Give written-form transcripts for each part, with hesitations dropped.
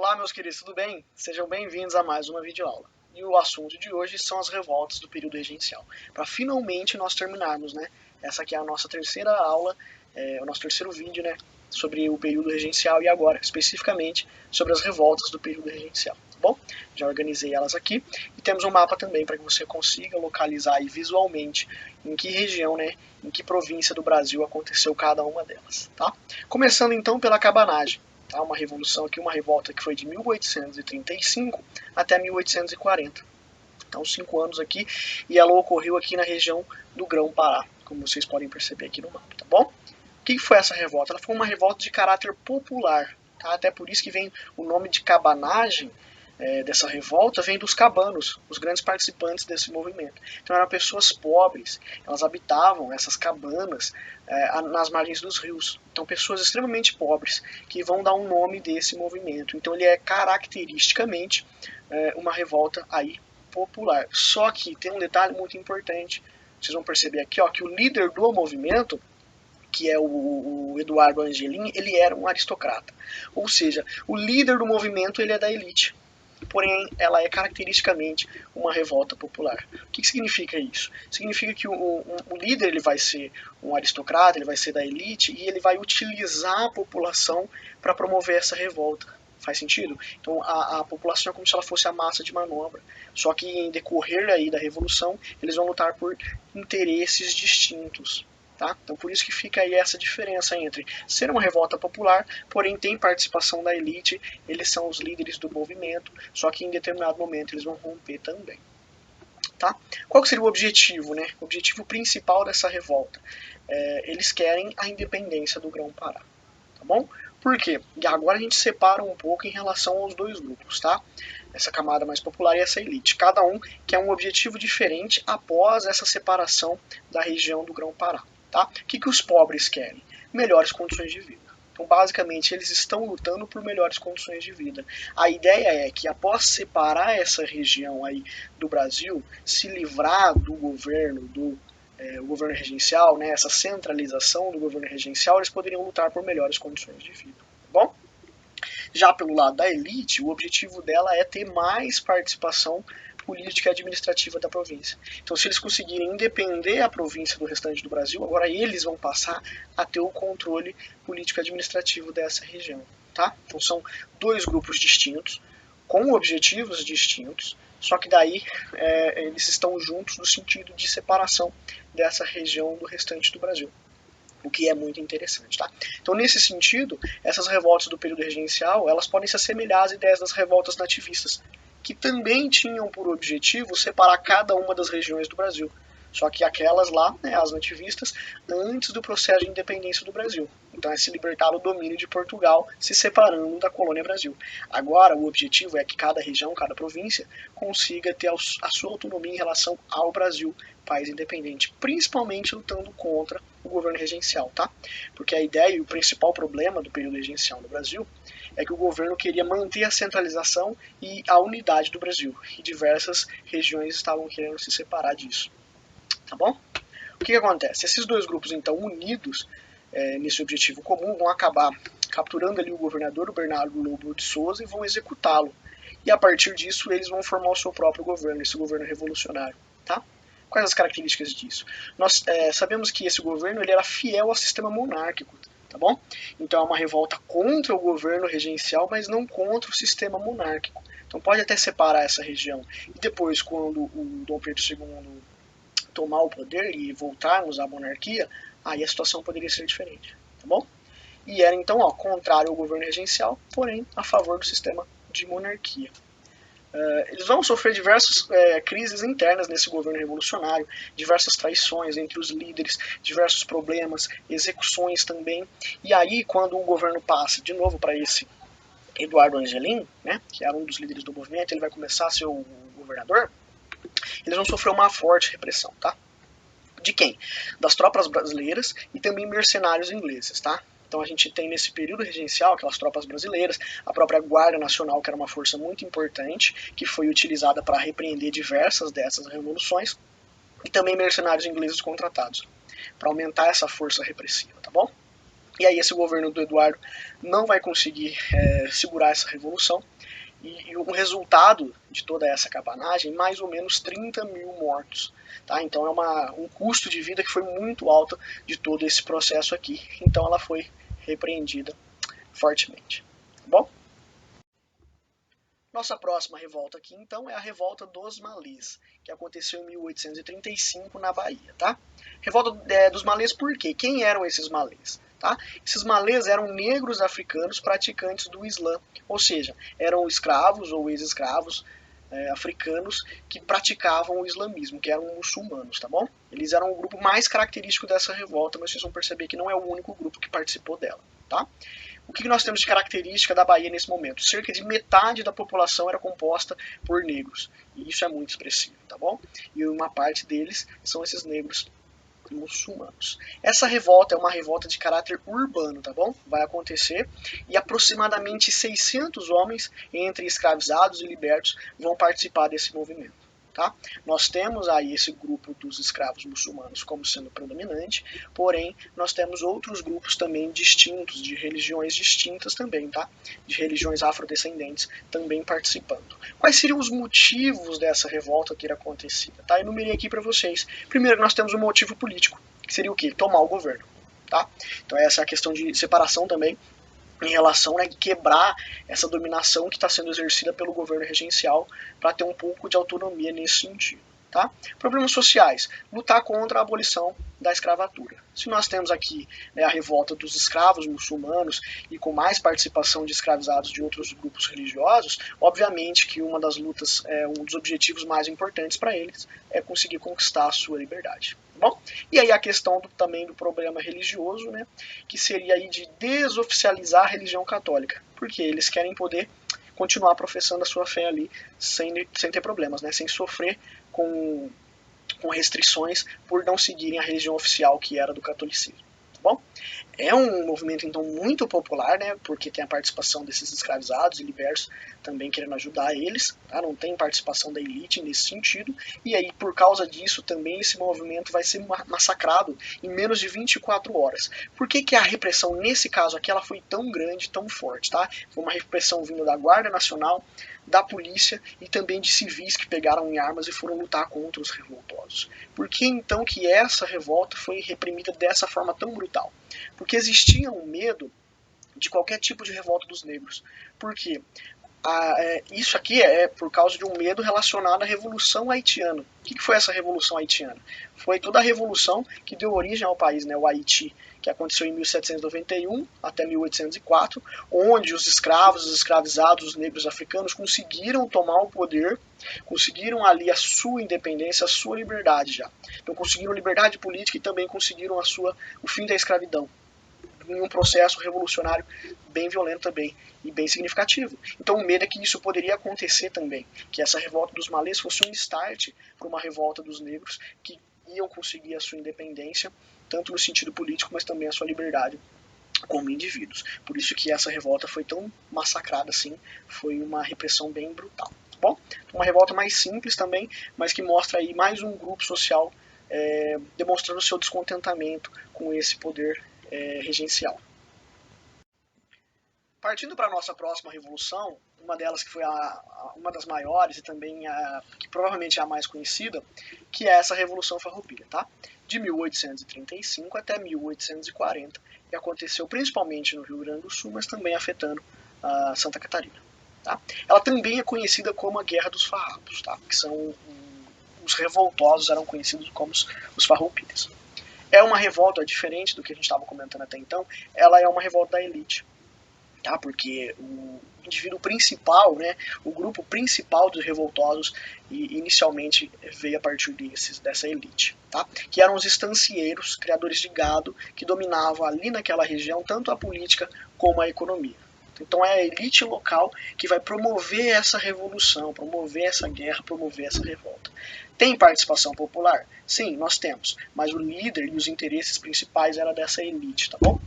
Olá, meus queridos, tudo bem? Sejam bem-vindos a mais uma videoaula. E o assunto de hoje são as revoltas do período regencial. Para finalmente nós terminarmos, né? Essa aqui é a nossa terceira aula, o nosso terceiro vídeo, né? Sobre o período regencial e agora, especificamente, sobre as revoltas do período regencial. Tá bom? Já organizei elas aqui. E temos um mapa também para que você consiga localizar aí visualmente em que região, né? Em que província do Brasil aconteceu cada uma delas, tá? Começando então pela cabanagem. Tá? Uma revolução aqui, uma revolta que foi de 1835 até 1840. Então, 5 anos aqui, e ela ocorreu aqui na região do Grão-Pará, como vocês podem perceber aqui no mapa, tá bom? O que foi essa revolta? Ela foi uma revolta de caráter popular, tá? Até por isso que vem o nome de cabanagem. Dessa revolta vem dos cabanos, os grandes participantes desse movimento. Então eram pessoas pobres, elas habitavam essas cabanas nas margens dos rios. Então pessoas extremamente pobres que vão dar um nome desse movimento. Então ele é caracteristicamente uma revolta aí popular. Só que tem um detalhe muito importante. Vocês vão perceber aqui, ó, que o líder do movimento, que é o Eduardo Angelim, ele era um aristocrata. Ou seja, o líder do movimento ele é da elite. Porém, ela é caracteristicamente uma revolta popular. O que significa isso? Significa que o líder ele vai ser um aristocrata, ele vai ser da elite e ele vai utilizar a população para promover essa revolta. Faz sentido? Então a população é como se ela fosse a massa de manobra. Só que em decorrer aí da revolução, eles vão lutar por interesses distintos. Tá? Então por isso que fica aí essa diferença entre ser uma revolta popular, porém tem participação da elite, eles são os líderes do movimento, só que em determinado momento eles vão romper também. Tá? Qual seria o objetivo, né? O objetivo principal dessa revolta? Eles querem a independência do Grão-Pará. Tá bom? Por quê? E agora a gente separa um pouco em relação aos dois grupos, tá? Essa camada mais popular e essa elite. Cada um quer um objetivo diferente após essa separação da região do Grão-Pará. Tá? O que os pobres querem? Melhores condições de vida. Então, basicamente, eles estão lutando por melhores condições de vida. A ideia é que, após separar essa região aí do Brasil, se livrar do governo, o governo regencial, né, essa centralização do governo regencial, eles poderiam lutar por melhores condições de vida. Tá bom? Já pelo lado da elite, o objetivo dela é ter mais participação política e administrativa da província. Então, se eles conseguirem independer a província do restante do Brasil, agora eles vão passar a ter o controle político e administrativo dessa região. Tá? Então, são dois grupos distintos, com objetivos distintos, só que daí eles estão juntos no sentido de separação dessa região do restante do Brasil. O que é muito interessante, tá? Então, nesse sentido, essas revoltas do período regencial, elas podem se assemelhar às ideias das revoltas nativistas, que também tinham por objetivo separar cada uma das regiões do Brasil. Só que aquelas lá, né, as nativistas, antes do processo de independência do Brasil. Então é se libertar do domínio de Portugal, se separando da colônia Brasil. Agora, o objetivo é que cada região, cada província, consiga ter a sua autonomia em relação ao Brasil, país independente, principalmente lutando contra o governo regencial, tá? Porque a ideia e o principal problema do período regencial no Brasil é que o governo queria manter a centralização e a unidade do Brasil, e diversas regiões estavam querendo se separar disso. Tá bom? O que acontece? Esses dois grupos, então, unidos nesse objetivo comum, vão acabar capturando ali o governador, o Bernardo Lobo de Souza, e vão executá-lo. E a partir disso, eles vão formar o seu próprio governo, esse governo revolucionário. Tá? Quais as características disso? Nós sabemos que esse governo ele era fiel ao sistema monárquico. Tá bom? Então é uma revolta contra o governo regencial, mas não contra o sistema monárquico. Então pode até separar essa região. E depois, quando o Dom Pedro II tomar o poder e voltarmos à monarquia, aí a situação poderia ser diferente, tá bom? E era então contrário ao governo regencial, porém a favor do sistema de monarquia. Eles vão sofrer diversas crises internas nesse governo revolucionário, diversas traições entre os líderes, diversos problemas, execuções também. E aí, quando o governo passa de novo para esse Eduardo Angelim, né, que era um dos líderes do movimento, ele vai começar a ser o governador, eles vão sofrer uma forte repressão, tá? De quem? Das tropas brasileiras e também mercenários ingleses, tá? Então a gente tem nesse período regencial aquelas tropas brasileiras, a própria Guarda Nacional, que era uma força muito importante, que foi utilizada para repreender diversas dessas revoluções, e também mercenários ingleses contratados, para aumentar essa força repressiva, tá bom? E aí esse governo do Eduardo não vai conseguir segurar essa revolução, E o resultado de toda essa cabanagem, mais ou menos 30 mil mortos. Tá? Então é um custo de vida que foi muito alto de todo esse processo aqui. Então ela foi repreendida fortemente. Tá bom? Nossa próxima revolta aqui, então, é a Revolta dos Malês, que aconteceu em 1835 na Bahia, tá? Revolta dos Malês por quê? Quem eram esses malês? Tá? Esses malês eram negros africanos praticantes do Islã, ou seja, eram escravos ou ex-escravos africanos que praticavam o islamismo, que eram muçulmanos, tá bom? Eles eram o grupo mais característico dessa revolta, mas vocês vão perceber que não é o único grupo que participou dela, tá? O que nós temos de característica da Bahia nesse momento? Cerca de metade da população era composta por negros. E isso é muito expressivo, tá bom? E uma parte deles são esses negros muçulmanos. Essa revolta é uma revolta de caráter urbano, tá bom? Vai acontecer e aproximadamente 600 homens, entre escravizados e libertos, vão participar desse movimento. Tá? Nós temos aí esse grupo dos escravos muçulmanos como sendo predominante, porém nós temos outros grupos também distintos, de religiões distintas também, tá? De religiões afrodescendentes também participando. Quais seriam os motivos dessa revolta ter acontecido? Tá? Eu enumerei aqui para vocês. Primeiro, nós temos um motivo político, que seria o quê? Tomar o governo. Tá? Então essa é a questão de separação também em relação a quebrar essa dominação que está sendo exercida pelo governo regencial para ter um pouco de autonomia nesse sentido. Tá? Problemas sociais, lutar contra a abolição da escravatura. Se nós temos aqui a revolta dos escravos muçulmanos e com mais participação de escravizados de outros grupos religiosos, obviamente que uma das lutas, um dos objetivos mais importantes para eles é conseguir conquistar a sua liberdade. Bom, e aí a questão também do problema religioso, né, que seria aí de desoficializar a religião católica, porque eles querem poder continuar professando a sua fé ali sem ter problemas, né, sem sofrer com restrições por não seguirem a religião oficial que era do catolicismo. Tá bom? É um movimento, então, muito popular, né, porque tem a participação desses escravizados e libertos também querendo ajudar eles, tá? Não tem participação da elite nesse sentido, e aí, por causa disso, também esse movimento vai ser massacrado em menos de 24 horas. Por que a repressão, nesse caso aqui, ela foi tão grande, tão forte, tá? Foi uma repressão vinda da Guarda Nacional, da polícia e também de civis que pegaram em armas e foram lutar contra os revoltosos. Por que então que essa revolta foi reprimida dessa forma tão brutal? Porque existia um medo de qualquer tipo de revolta dos negros. Por quê? Isso aqui é por causa de um medo relacionado à Revolução Haitiana. O que foi essa Revolução Haitiana? Foi toda a revolução que deu origem ao país, né, o Haiti, que aconteceu em 1791 até 1804, onde os escravos, os escravizados, os negros africanos conseguiram tomar o poder, conseguiram ali a sua independência, a sua liberdade já. Então conseguiram liberdade política e também conseguiram o fim da escravidão, em um processo revolucionário bem violento também e bem significativo. Então o medo é que isso poderia acontecer também, que essa revolta dos malês fosse um start para uma revolta dos negros que iam conseguir a sua independência, tanto no sentido político, mas também a sua liberdade como indivíduos. Por isso que essa revolta foi tão massacrada assim, foi uma repressão bem brutal. Tá bom? Uma revolta mais simples também, mas que mostra aí mais um grupo social demonstrando seu descontentamento com esse poder regencial. Partindo para a nossa próxima revolução, uma delas que foi uma das maiores e também que provavelmente é a mais conhecida, que é essa Revolução Farroupilha, tá? De 1835 até 1840, que aconteceu principalmente no Rio Grande do Sul, mas também afetando Santa Catarina. Tá? Ela também é conhecida como a Guerra dos Farrapos, tá? Que são os revoltosos, eram conhecidos como os farroupilhas. É uma revolta diferente do que a gente estava comentando até então, ela é uma revolta da elite, tá? Porque o indivíduo principal, né, o grupo principal dos revoltosos inicialmente veio a partir dessa elite, tá? Que eram os estancieiros, criadores de gado, que dominavam ali naquela região tanto a política como a economia. Então é a elite local que vai promover essa revolução, promover essa guerra, promover essa revolta. Tem participação popular? Sim, nós temos, mas o líder e os interesses principais era dessa elite, tá bom?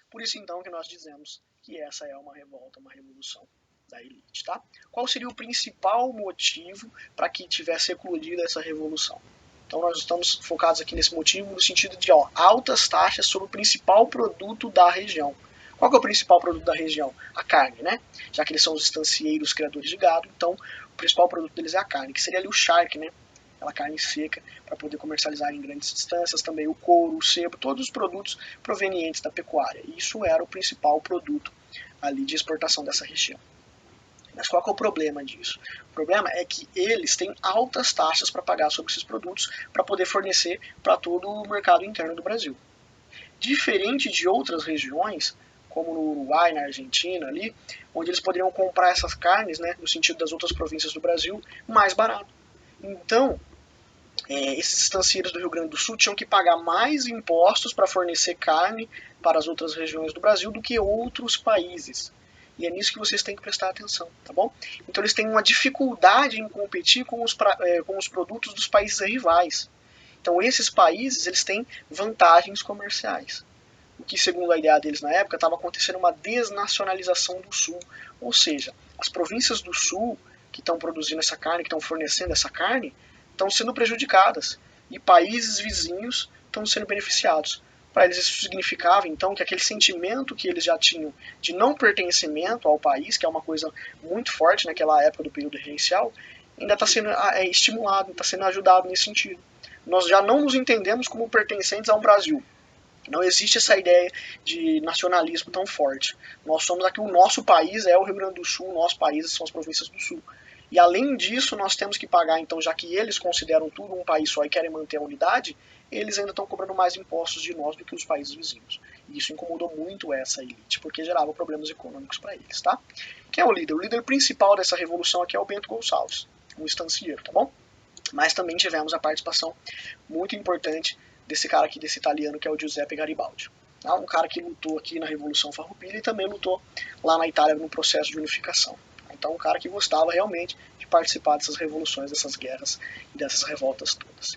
Por isso então que nós dizemos que essa é uma revolta, uma revolução da elite, tá? Qual seria o principal motivo para que tivesse eclodido essa revolução? Então nós estamos focados aqui nesse motivo no sentido de altas taxas sobre o principal produto da região. Qual que é o principal produto da região? A carne, né? Já que eles são os estancieiros criadores de gado, então o principal produto deles é a carne, que seria ali o charque, né? Aquela carne seca para poder comercializar em grandes distâncias, também o couro, o sebo, todos os produtos provenientes da pecuária. E isso era o principal produto ali de exportação dessa região. Mas qual que é o problema disso? O problema é que eles têm altas taxas para pagar sobre esses produtos para poder fornecer para todo o mercado interno do Brasil. Diferente de outras regiões, como no Uruguai, na Argentina, ali, onde eles poderiam comprar essas carnes, né, no sentido das outras províncias do Brasil, mais barato. Então, esses estancieiros do Rio Grande do Sul tinham que pagar mais impostos para fornecer carne para as outras regiões do Brasil do que outros países. E é nisso que vocês têm que prestar atenção, tá bom? Então eles têm uma dificuldade em competir com os produtos dos países rivais. Então esses países eles têm vantagens comerciais. O que, segundo a ideia deles na época, estava acontecendo uma desnacionalização do Sul. Ou seja, as províncias do Sul que estão produzindo essa carne, que estão fornecendo essa carne, estão sendo prejudicadas e países vizinhos estão sendo beneficiados. Para eles isso significava então que aquele sentimento que eles já tinham de não pertencimento ao país, que é uma coisa muito forte naquela época do período regencial, ainda está sendo estimulado, está sendo ajudado nesse sentido. Nós já não nos entendemos como pertencentes a um Brasil. Não existe essa ideia de nacionalismo tão forte. Nós somos aqui, o nosso país é o Rio Grande do Sul, o nosso país são as províncias do Sul. E além disso, nós temos que pagar, então, já que eles consideram tudo um país só e querem manter a unidade, eles ainda estão cobrando mais impostos de nós do que os países vizinhos. E isso incomodou muito essa elite, porque gerava problemas econômicos para eles, tá? Quem é o líder? O líder principal dessa revolução aqui é o Bento Gonçalves, um estancieiro, tá bom? Mas também tivemos a participação muito importante desse cara aqui, desse italiano, que é o Giuseppe Garibaldi. Um cara que lutou aqui na Revolução Farroupilha e também lutou lá na Itália no processo de unificação. Então, um cara que gostava realmente de participar dessas revoluções, dessas guerras e dessas revoltas todas.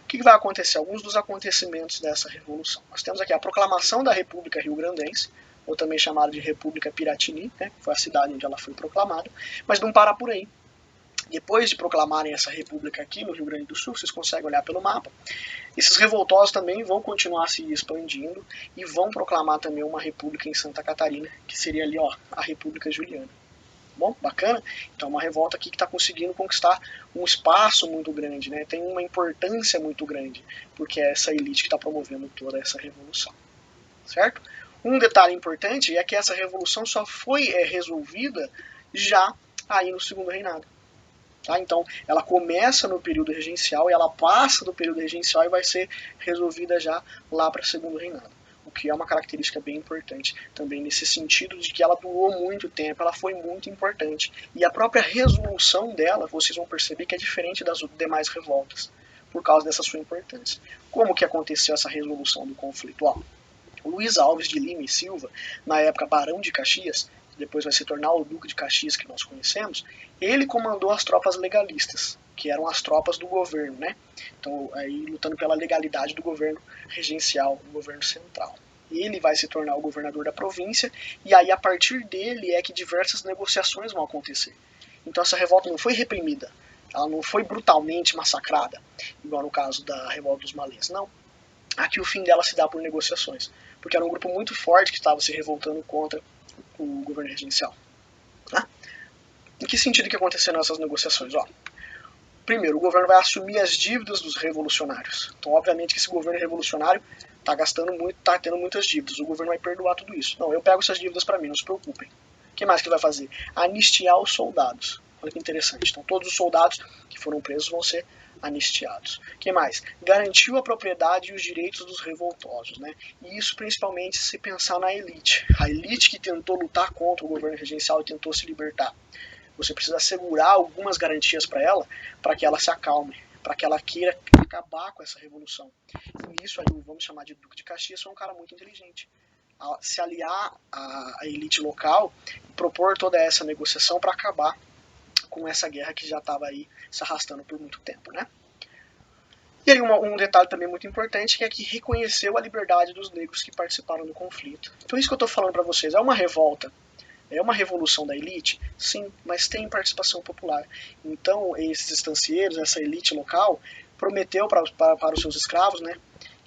O que vai acontecer? Alguns dos acontecimentos dessa revolução. Nós temos aqui a proclamação da República Rio-Grandense, ou também chamada de República Piratini, né? Foi a cidade onde ela foi proclamada, mas não para por aí. Depois de proclamarem essa república aqui no Rio Grande do Sul, vocês conseguem olhar pelo mapa, esses revoltosos também vão continuar se expandindo e vão proclamar também uma república em Santa Catarina, que seria ali, ó, a República Juliana. Bom, bacana? Então uma revolta aqui que está conseguindo conquistar um espaço muito grande, né? Tem uma importância muito grande, porque é essa elite que está promovendo toda essa revolução, certo? Um detalhe importante é que essa revolução só foi resolvida já aí no segundo reinado. Tá? Então, ela começa no período regencial e ela passa do período regencial e vai ser resolvida já lá para o segundo reinado. O que é uma característica bem importante também nesse sentido de que ela durou muito tempo, ela foi muito importante. E a própria resolução dela, vocês vão perceber que é diferente das demais revoltas, por causa dessa sua importância. Como que aconteceu essa resolução do conflito? O Luiz Alves de Lima e Silva, na época Barão de Caxias, depois vai se tornar o Duque de Caxias que nós conhecemos, ele comandou as tropas legalistas, que eram as tropas do governo, né? Então, aí lutando pela legalidade do governo regencial, do governo central. Ele vai se tornar o governador da província, e aí a partir dele é que diversas negociações vão acontecer. Então essa revolta não foi reprimida, ela não foi brutalmente massacrada, igual no caso da revolta dos malês, não. Aqui o fim dela se dá por negociações, porque era um grupo muito forte que estava se revoltando contra o governo regencial. Tá? Em que sentido que aconteceram essas negociações? Primeiro, o governo vai assumir as dívidas dos revolucionários. Então, obviamente que esse governo revolucionário está gastando muito, está tendo muitas dívidas. O governo vai perdoar tudo isso. Não, eu pego essas dívidas para mim, não se preocupem. O que mais que vai fazer? Anistiar os soldados. Olha que interessante. Então, todos os soldados que foram presos vão ser anistiados. O que mais? Garantiu a propriedade e os direitos dos revoltosos, né? E isso principalmente se pensar na elite. A elite que tentou lutar contra o governo regencial e tentou se libertar. Você precisa assegurar algumas garantias para ela, para que ela se acalme, para que ela queira acabar com essa revolução. E isso aí, vamos chamar de Duque de Caxias, foi um cara muito inteligente. Se aliar à elite local e propor toda essa negociação para acabar com essa guerra que já estava aí se arrastando por muito tempo, né? E aí um detalhe também muito importante, que é que reconheceu a liberdade dos negros que participaram do conflito. Então isso que eu estou falando para vocês, é uma revolta, é uma revolução da elite? Sim, mas tem participação popular. Então esses estancieiros, essa elite local, prometeu para os seus escravos, né,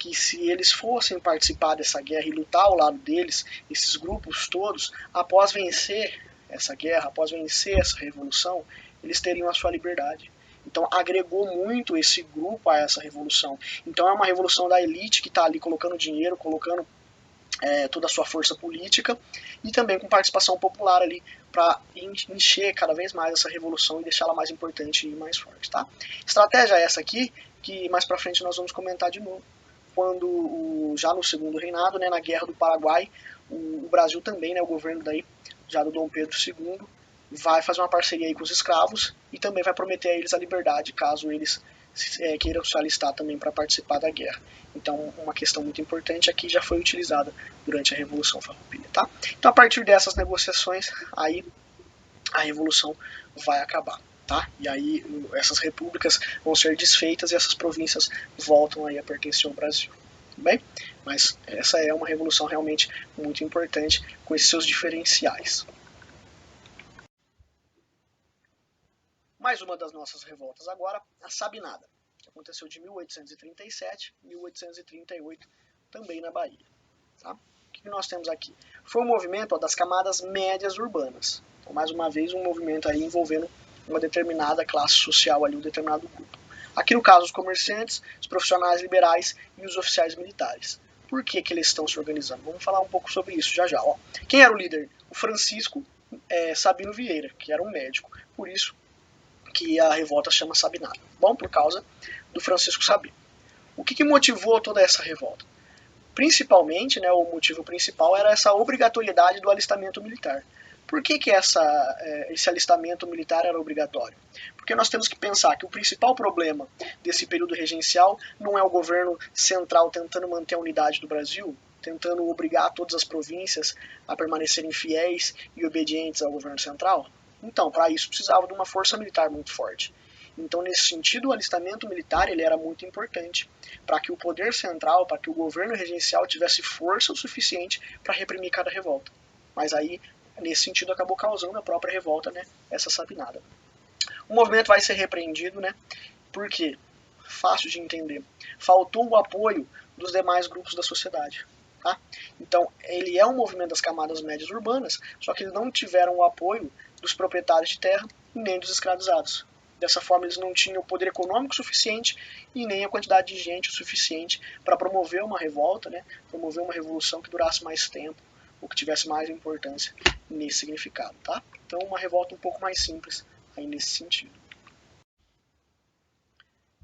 que se eles fossem participar dessa guerra e lutar ao lado deles, esses grupos todos, após vencer essa guerra, após vencer essa revolução, eles teriam a sua liberdade. Então agregou muito esse grupo a essa revolução. Então é uma revolução da elite que está ali colocando dinheiro, colocando toda a sua força política e também com participação popular ali para encher cada vez mais essa revolução e deixá-la mais importante e mais forte, tá? Estratégia essa aqui que mais para frente nós vamos comentar de novo, quando já no segundo reinado, né, na Guerra do Paraguai, o Brasil também, né, o governo daí já do Dom Pedro II, vai fazer uma parceria aí com os escravos e também vai prometer a eles a liberdade caso eles queiram se alistar também para participar da guerra. Então, uma questão muito importante aqui já foi utilizada durante a Revolução Farroupilha, tá? Então, a partir dessas negociações, aí a Revolução vai acabar, tá? E aí essas repúblicas vão ser desfeitas e essas províncias voltam aí a pertencer ao Brasil, tudo bem? Mas essa é uma revolução realmente muito importante com esses seus diferenciais. Mais uma das nossas revoltas agora, a Sabinada, que aconteceu de 1837 a 1838, também na Bahia. Tá? O que nós temos aqui? Foi um movimento das camadas médias urbanas. Então, mais uma vez, um movimento aí envolvendo uma determinada classe social, ali, um determinado grupo. Aqui no caso, os comerciantes, os profissionais liberais e os oficiais militares. Por que eles estão se organizando? Vamos falar um pouco sobre isso já já. Ó. Quem era o líder? O Francisco Sabino Vieira, que era um médico. Por isso que a revolta chama Sabinada. Bom, por causa do Francisco Sabino. O que motivou toda essa revolta? Principalmente, né, o motivo principal era essa obrigatoriedade do alistamento militar. Por que esse alistamento militar era obrigatório? Porque nós temos que pensar que o principal problema desse período regencial não é o governo central tentando manter a unidade do Brasil, tentando obrigar todas as províncias a permanecerem fiéis e obedientes ao governo central. Então, para isso precisava de uma força militar muito forte. Então, nesse sentido, o alistamento militar ele era muito importante para que o poder central, para que o governo regencial tivesse força o suficiente para reprimir cada revolta. Mas aí, nesse sentido, acabou causando a própria revolta, né, essa Sabinada. O movimento vai ser repreendido, né, por quê? Fácil de entender. Faltou o apoio dos demais grupos da sociedade. Tá? Então, ele é um movimento das camadas médias urbanas, só que eles não tiveram o apoio dos proprietários de terra e nem dos escravizados. Dessa forma, eles não tinham o poder econômico suficiente e nem a quantidade de gente o suficiente para promover uma revolta, né? Promover uma revolução que durasse mais tempo ou que tivesse mais importância nesse significado. Tá? Então, uma revolta um pouco mais simples aí nesse sentido.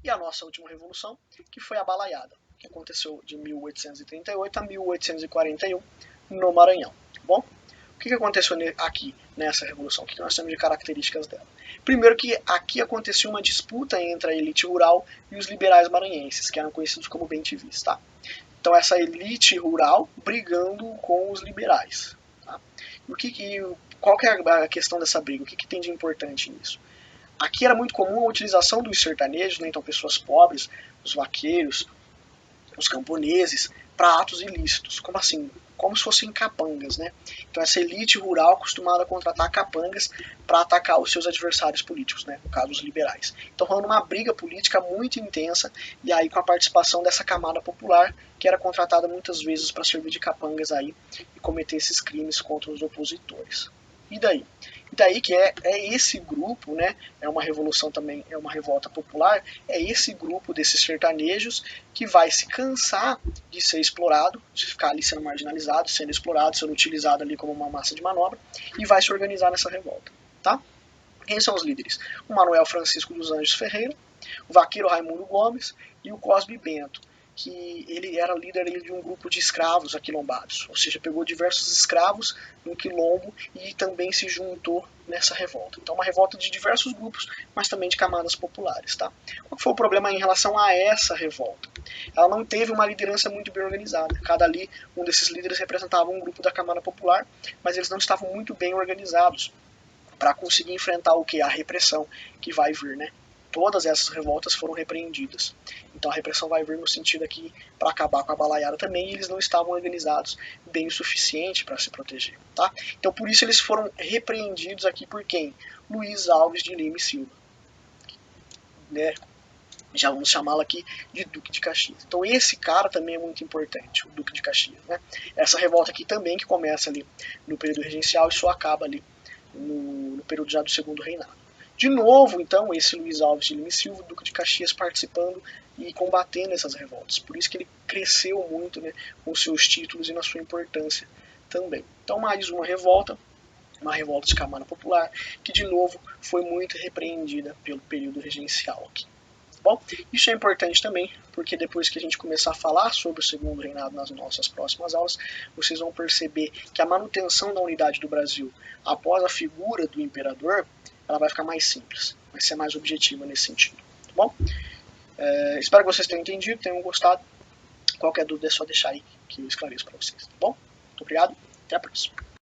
E a nossa última revolução, que foi a Balaiada, que aconteceu de 1838 a 1841 no Maranhão. Bom, o que aconteceu aqui nessa revolução? O que nós temos de características dela? Primeiro que aqui acontecia uma disputa entre a elite rural e os liberais maranhenses, que eram conhecidos como bentivis. Tá? Então essa elite rural brigando com os liberais. Tá? Qual que é a questão dessa briga? O que tem de importante nisso? Aqui era muito comum a utilização dos sertanejos, né? Então pessoas pobres, os vaqueiros, os camponeses, para atos ilícitos. Como assim? Como se fossem capangas, né? Então essa elite rural acostumada a contratar capangas para atacar os seus adversários políticos, né? No caso os liberais. Então rolando uma briga política muito intensa e aí com a participação dessa camada popular que era contratada muitas vezes para servir de capangas aí e cometer esses crimes contra os opositores. E daí? E daí que é esse grupo, né? É uma revolução também, é uma revolta popular, é esse grupo desses sertanejos que vai se cansar de ser explorado, de ficar ali sendo marginalizado, sendo explorado, sendo utilizado ali como uma massa de manobra, e vai se organizar nessa revolta, tá? Quem são os líderes? O Manuel Francisco dos Anjos Ferreira, o vaqueiro Raimundo Gomes e o Cosme Bento, que ele era líder de um grupo de escravos aquilombados, ou seja, pegou diversos escravos no quilombo e também se juntou nessa revolta. Então, uma revolta de diversos grupos, mas também de camadas populares. Tá? Qual foi o problema em relação a essa revolta? Ela não teve uma liderança muito bem organizada. Cada ali, um desses líderes representava um grupo da camada popular, mas eles não estavam muito bem organizados para conseguir enfrentar o que? A repressão que vai vir, né? Todas essas revoltas foram repreendidas. Então a repressão vai vir no sentido aqui para acabar com a balaiada também, e eles não estavam organizados bem o suficiente para se proteger. Tá? Então por isso eles foram repreendidos aqui por quem? Luiz Alves de Lima e Silva. Né? Já vamos chamá-lo aqui de Duque de Caxias. Então esse cara também é muito importante, o Duque de Caxias, né? Essa revolta aqui também que começa ali no período regencial e só acaba ali no período já do segundo reinado. De novo, então, esse Luiz Alves de Lima e Silva, Duque de Caxias, participando e combatendo essas revoltas. Por isso que ele cresceu muito, né, com seus títulos e na sua importância também. Então, mais uma revolta de camada popular, que de novo foi muito repreendida pelo período regencial aqui. Bom, isso é importante também, porque depois que a gente começar a falar sobre o segundo reinado nas nossas próximas aulas, vocês vão perceber que a manutenção da unidade do Brasil após a figura do imperador, ela vai ficar mais simples, vai ser mais objetiva nesse sentido. Tá bom? Espero que vocês tenham entendido, tenham gostado. Qualquer dúvida é só deixar aí que eu esclareço para vocês. Tá bom? Muito obrigado, até a próxima.